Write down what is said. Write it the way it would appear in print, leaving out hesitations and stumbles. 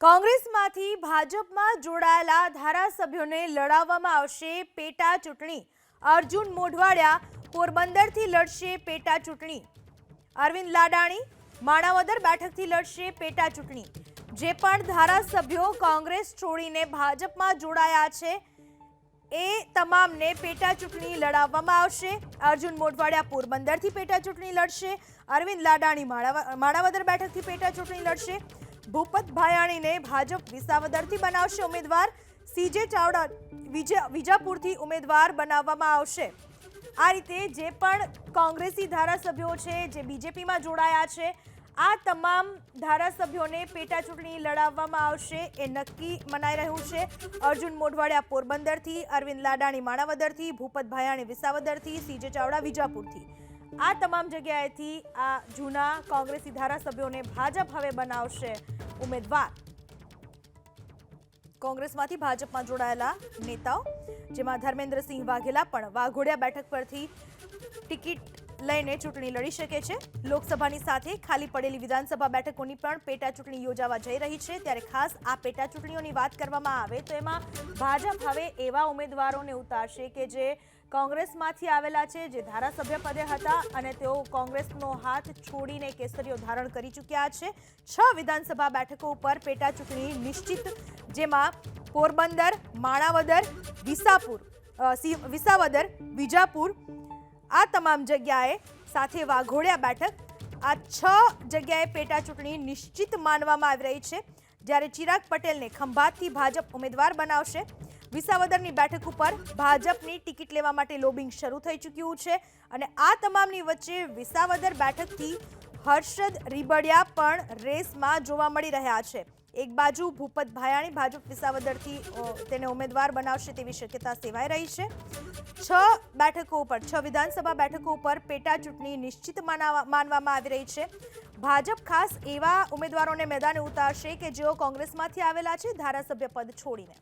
કોંગ્રેસમાંથી ભાજપમાં જોડાયેલા ધારાસભ્યોને લડાવવામાં આવશે પેટા ચૂંટણી। અર્જુન મોઢવાડિયા પોરબંદરથી લડશે પેટા ચૂંટણી। અરવિંદ લાડાણી માણાવદર બેઠકથી લડશે પેટા ચૂંટણી। જે પણ ધારાસભ્યો કોંગ્રેસ છોડીને ભાજપમાં જોડાયા છે એ તમામને પેટા ચૂંટણી લડાવવામાં આવશે। અર્જુન મોઢવાડિયા પોરબંદરથી પેટા ચૂંટણી લડશે। અરવિંદ લાડાણી માણાવદર બેઠકથી પેટા ચૂંટણી લડશે। ભૂપત ભાયાણીને ભાજપ વિસાવદરથી બનાવશે ઉમેદવાર। સીજે ચાવડા વિજાપુરથી ઉમેદવાર બનાવવામાં આવશે। આ રીતે જે પણ કોંગ્રેસી ધારાસભ્યો છે જે બીજેપીમાં જોડાયા છે આ તમામ ધારાસભ્યોને પેટા ચૂંટણી લડાવવામાં આવશે એ નક્કી મનાઈ રહ્યું છે। અર્જુન મોઢવાડિયા પોરબંદરથી, અરવિંદ લાડાણી માણાવદરથી, ભૂપત ભાયાણી વિસાવદરથી, સીજે ચાવડા વિજાપુરથી આ તમામ જગ્યાએથી આ જૂના કોંગ્રેસી ધારાસભ્યોને ભાજપ હવે બનાવશે ઉમેદવાર। કોંગ્રેસમાંથી ભાજપમાં જોડાયેલા નેતાઓ જેમાં ધર્મેન્દ્રસિંહ વાઘેલા પણ વાઘોડિયા બેઠક પરથી ટિકિટ લઈને ચૂંટણી લડી શકે છે। લોકસભાની સાથે ખાલી પડેલી વિધાનસભા બેઠકોની પણ પેટા ચૂંટણી યોજાવા જઈ રહી છે। ત્યારે ખાસ આ પેટા ચૂંટણીઓની વાત કરવામાં આવે તો એમાં ભાજપ હવે એવા ઉમેદવારોને ઉતારશે કે જે કોંગ્રેસમાંથી આવેલા છે, જે ધારાસભ્ય પદે હતા અને તેઓ કોંગ્રેસનો હાથ છોડીને કેસરીઓ ધારણ કરી ચૂક્યા છે। 6 વિધાનસભા બેઠકો ઉપર પેટા ચૂંટણી નિશ્ચિત, જેમાં પોરબંદર, માણાવદર, વિસાવદર, વિજાપુર આ તમામ જગ્યાએ સાથે વાઘોડિયા બેઠક આ 6 જગ્યાએ પેટા ચૂંટણી નિશ્ચિત માનવામાં આવી રહી છે। જ્યારે ચિરાગ પટેલને ખંભાતથી ભાજપ ઉમેદવાર બનાવશે। વિસાવદરની બેઠક ઉપર ભાજપની ટિકિટ લેવા માટે લોબિંગ શરૂ થઈ ચૂક્યું છે અને આ તમામની વચ્ચે વિસાવદર બેઠકથી હર્ષદ રીબડિયા પણ રેસમાં જોવા મળી રહ્યા છે। એક બાજુ ભૂપત ભાયાણી ભાજપ વિસાવદરથી તેને ઉમેદવાર બનાવશે તેવી શક્યતા સેવાઈ રહી છે। 6 બેઠકો ઉપર 6 વિધાનસભા બેઠકો ઉપર પેટા ચૂંટણી નિશ્ચિત માનવામાં આવી રહી છે। ભાજપ ખાસ એવા ઉમેદવારોને મેદાને ઉતારશે કે જેઓ કોંગ્રેસમાંથી આવેલા છે ધારાસભ્ય પદ છોડીને।